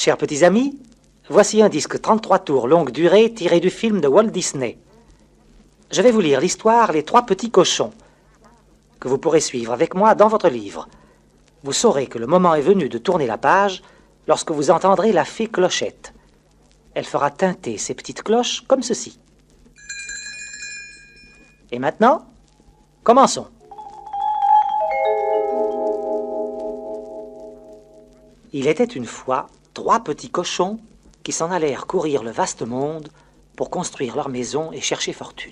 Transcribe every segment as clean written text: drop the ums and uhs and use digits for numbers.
Chers petits amis, voici un disque 33 tours longue durée tiré du film de Walt Disney. Je vais vous lire l'histoire Les Trois Petits Cochons, que vous pourrez suivre avec moi dans votre livre. Vous saurez que le moment est venu de tourner la page lorsque vous entendrez la fée Clochette. Elle fera tinter ses petites cloches comme ceci. Et maintenant, commençons. Il était une fois 3 petits cochons qui s'en allèrent courir le vaste monde pour construire leur maison et chercher fortune.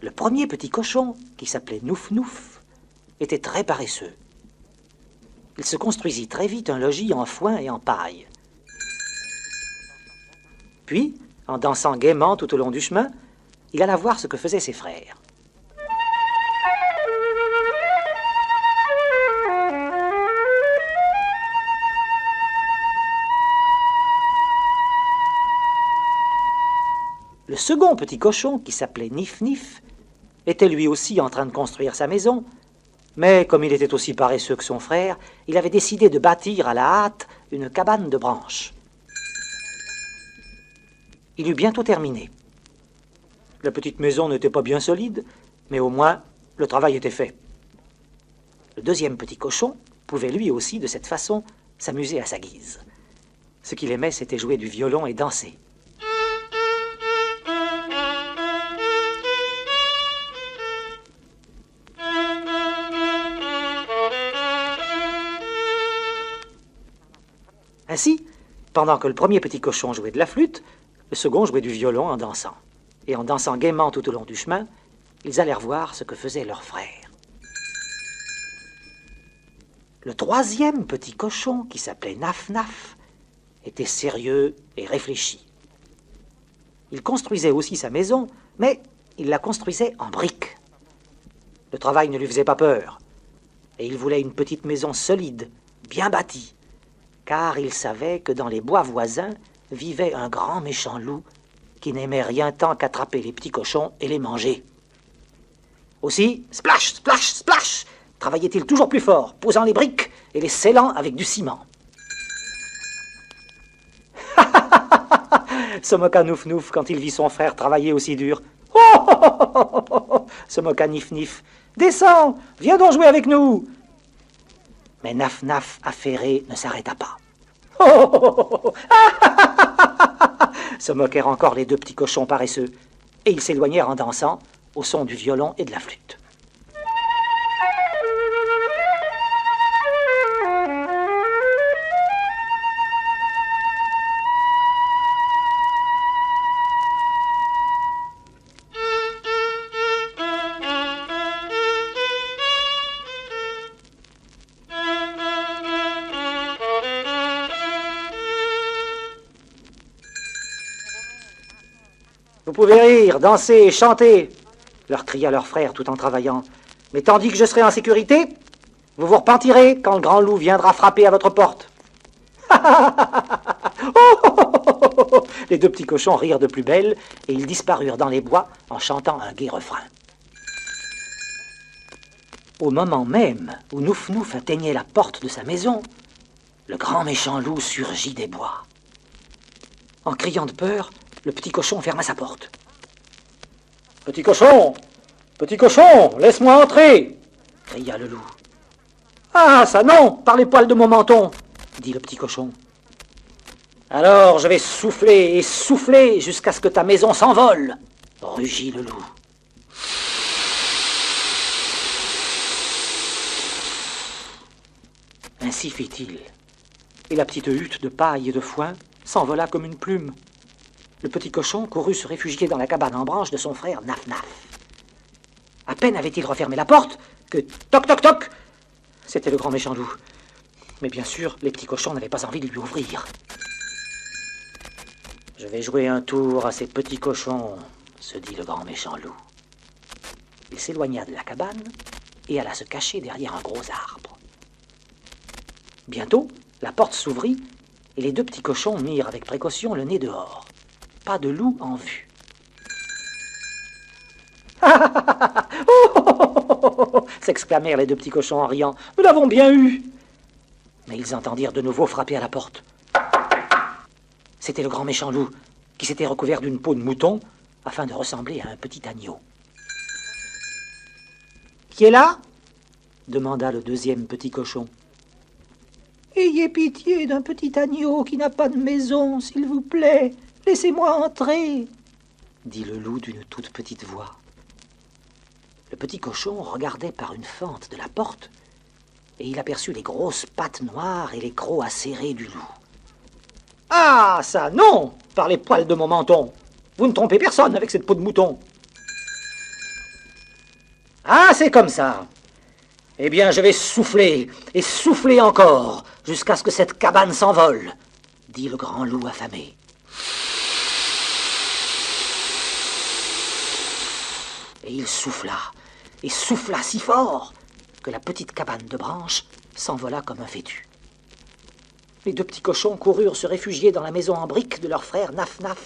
Le premier petit cochon, qui s'appelait Nouf Nouf, était très paresseux. Il se construisit très vite un logis en foin et en paille. Puis, en dansant gaiement tout au long du chemin, il alla voir ce que faisaient ses frères. Le second petit cochon, qui s'appelait Nif Nif, était lui aussi en train de construire sa maison, mais comme il était aussi paresseux que son frère, il avait décidé de bâtir à la hâte une cabane de branches. Il eut bientôt terminé. La petite maison n'était pas bien solide, mais au moins le travail était fait. Le deuxième petit cochon pouvait lui aussi, de cette façon, s'amuser à sa guise. Ce qu'il aimait, c'était jouer du violon et danser. Ainsi, pendant que le premier petit cochon jouait de la flûte, le second jouait du violon en dansant. Et en dansant gaiement tout au long du chemin, ils allèrent voir ce que faisaient leurs frères. Le troisième petit cochon, qui s'appelait Naf Naf, était sérieux et réfléchi. Il construisait aussi sa maison, mais il la construisait en briques. Le travail ne lui faisait pas peur, et il voulait une petite maison solide, bien bâtie, car il savait que dans les bois voisins vivait un grand méchant loup qui n'aimait rien tant qu'attraper les petits cochons et les manger. Aussi, splash, splash, splash, travaillait-il toujours plus fort, posant les briques et les scellant avec du ciment. Se moqua Nouf Nouf quand il vit son frère travailler aussi dur. Oh, se moqua Nif Nif. Descends, viens donc jouer avec nous. Mais Naf Naf, affairé, ne s'arrêta pas. Se moquèrent encore les deux petits cochons paresseux, et ils s'éloignèrent en dansant, au son du violon et de la flûte. Vous pouvez rire, danser et chanter, leur cria leur frère tout en travaillant. Mais tandis que je serai en sécurité, vous vous repentirez quand le grand loup viendra frapper à votre porte. Les deux petits cochons rirent de plus belle et ils disparurent dans les bois en chantant un gai refrain. Au moment même où Nouf Nouf atteignait la porte de sa maison, le grand méchant loup surgit des bois. En criant de peur, le petit cochon ferma sa porte. « Petit cochon, laisse-moi entrer !» cria le loup. « Ah, ça non, par les poils de mon menton !» dit le petit cochon. « Alors je vais souffler et souffler jusqu'à ce que ta maison s'envole !» rugit le loup. Ainsi fit-il, et la petite hutte de paille et de foin s'envola comme une plume. Le petit cochon courut se réfugier dans la cabane en branche de son frère Naf Naf. À peine avait-il refermé la porte que toc toc toc, c'était le grand méchant loup. Mais bien sûr, les petits cochons n'avaient pas envie de lui ouvrir. « Je vais jouer un tour à ces petits cochons », se dit le grand méchant loup. Il s'éloigna de la cabane et alla se cacher derrière un gros arbre. Bientôt, la porte s'ouvrit et les deux petits cochons mirent avec précaution le nez dehors. Pas de loup en vue. S'exclamèrent les deux petits cochons en riant. « Nous l'avons bien eu !» Mais ils entendirent de nouveau frapper à la porte. C'était le grand méchant loup qui s'était recouvert d'une peau de mouton afin de ressembler à un petit agneau. « Qui est là ?» demanda le deuxième petit cochon. « Ayez pitié d'un petit agneau qui n'a pas de maison, s'il vous plaît. Laissez-moi entrer, » dit le loup d'une toute petite voix. Le petit cochon regardait par une fente de la porte et il aperçut les grosses pattes noires et les crocs acérés du loup. « Ah, ça, non, par les poils de mon menton. Vous ne trompez personne avec cette peau de mouton. »« Ah, c'est comme ça. Eh bien, je vais souffler et souffler encore jusqu'à ce que cette cabane s'envole, » dit le grand loup affamé. Et il souffla si fort que la petite cabane de branches s'envola comme un fétu. Les deux petits cochons coururent se réfugier dans la maison en briques de leur frère Naf Naf.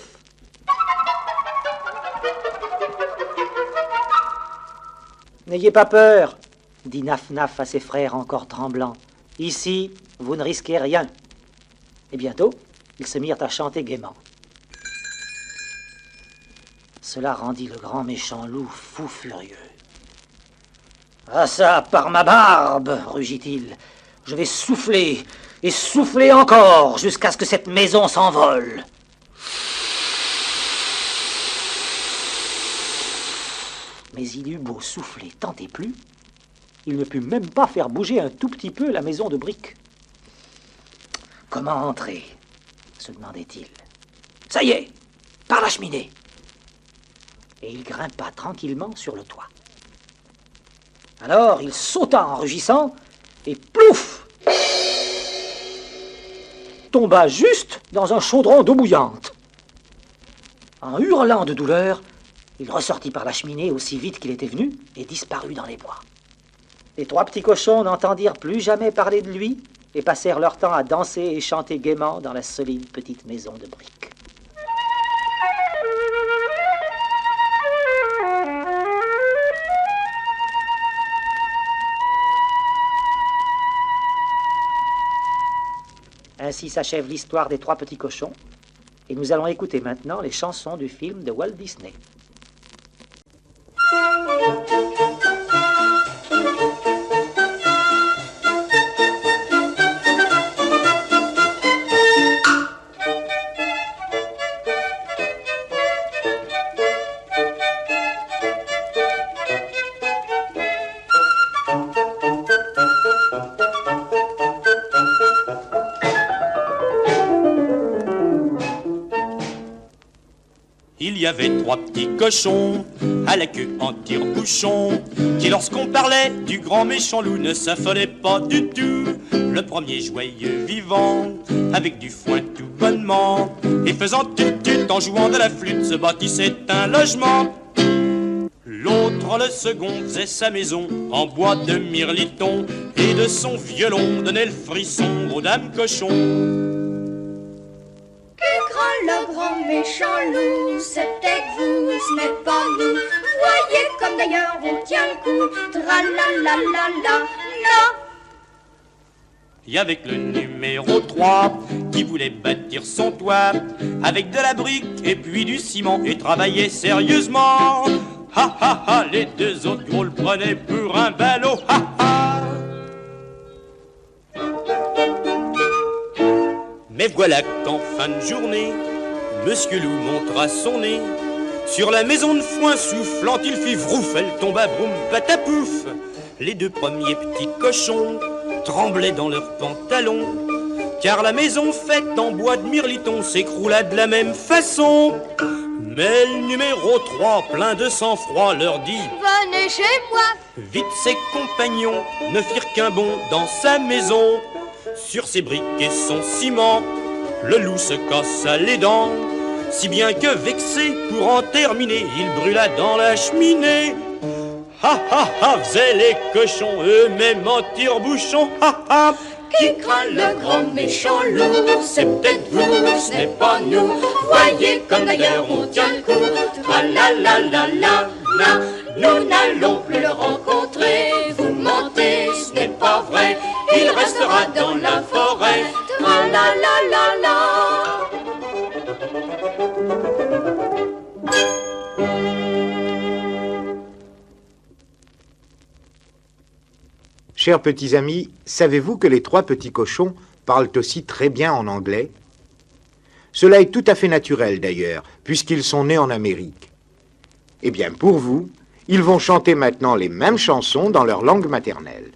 « N'ayez pas peur, » dit Naf Naf à ses frères encore tremblants. « Ici, vous ne risquez rien. » Et bientôt, ils se mirent à chanter gaiement. Cela rendit le grand méchant loup fou furieux. « Ah ça, par ma barbe, rugit-il, je vais souffler et souffler encore jusqu'à ce que cette maison s'envole. » Mais il eut beau souffler tant et plus, il ne put même pas faire bouger un tout petit peu la maison de briques. « Comment entrer ?» se demandait-il. « Ça y est, par la cheminée !» Et il grimpa tranquillement sur le toit. Alors il sauta en rugissant et plouf, tomba juste dans un chaudron d'eau bouillante. En hurlant de douleur, il ressortit par la cheminée aussi vite qu'il était venu et disparut dans les bois. Les trois petits cochons n'entendirent plus jamais parler de lui et passèrent leur temps à danser et chanter gaiement dans la solide petite maison de briques. Ainsi s'achève l'histoire des trois petits cochons, et nous allons écouter maintenant les chansons du film de Walt Disney. Il y avait trois petits cochons, à la queue en tire-bouchon, qui lorsqu'on parlait du grand méchant loup ne s'affolaient pas du tout. Le premier joyeux vivant, avec du foin tout bonnement, et faisant tut-tut en jouant de la flûte, se bâtissait un logement. L'autre, le second, faisait sa maison en bois de mirliton, et de son violon donnait le frisson aux dames cochons. Le grand méchant loup, c'est peut-être vous, ce n'est pas nous. Voyez comme d'ailleurs on tient le coup. Tra-la-la-la-la-la. Et avec le numéro 3 qui voulait bâtir son toit avec de la brique et puis du ciment et travaillait sérieusement. Ha ha ha, les deux autres gros le prenaient pour un ballot. Ha ha. Mais voilà qu'en fin de journée, Monsieur Loup montra son nez sur la maison de foin soufflant, il fit vrouf, elle tomba boum patapouf. Les deux premiers petits cochons tremblaient dans leurs pantalons, car la maison faite en bois de mirliton s'écroula de la même façon. Mais le numéro 3, plein de sang-froid, leur dit « Venez chez moi !» Vite ses compagnons ne firent qu'un bond dans sa maison. Sur ses briques et son ciment, le loup se cassa les dents, si bien que vexé pour en terminer, il brûla dans la cheminée. Ha ha ha, faisaient les cochons eux-mêmes en tire-bouchon. Ha ha. Qui craint le grand méchant loup, c'est peut-être vous, ce n'est pas nous. Voyez comme d'ailleurs on tient le coup. Tra-la-la-la-la-la. Nous n'allons plus le rencontrer. Vous mentez, ce n'est pas vrai. Il restera dans la forêt. Tra-la-la-la-la. Chers petits amis, savez-vous que les 3 petits cochons parlent aussi très bien en anglais? Cela est tout à fait naturel d'ailleurs, puisqu'ils sont nés en Amérique. Eh bien, pour vous, ils vont chanter maintenant les mêmes chansons dans leur langue maternelle.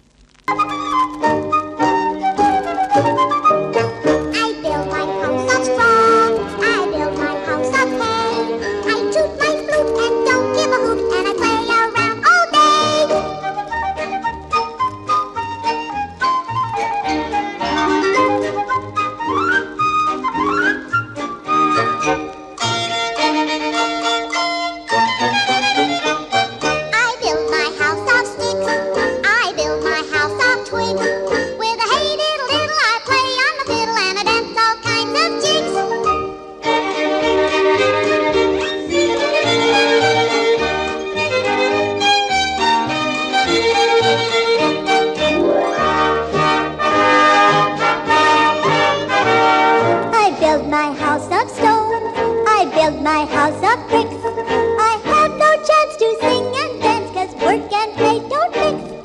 My house of bricks. I have no chance to sing and dance, 'cause work and play don't mix.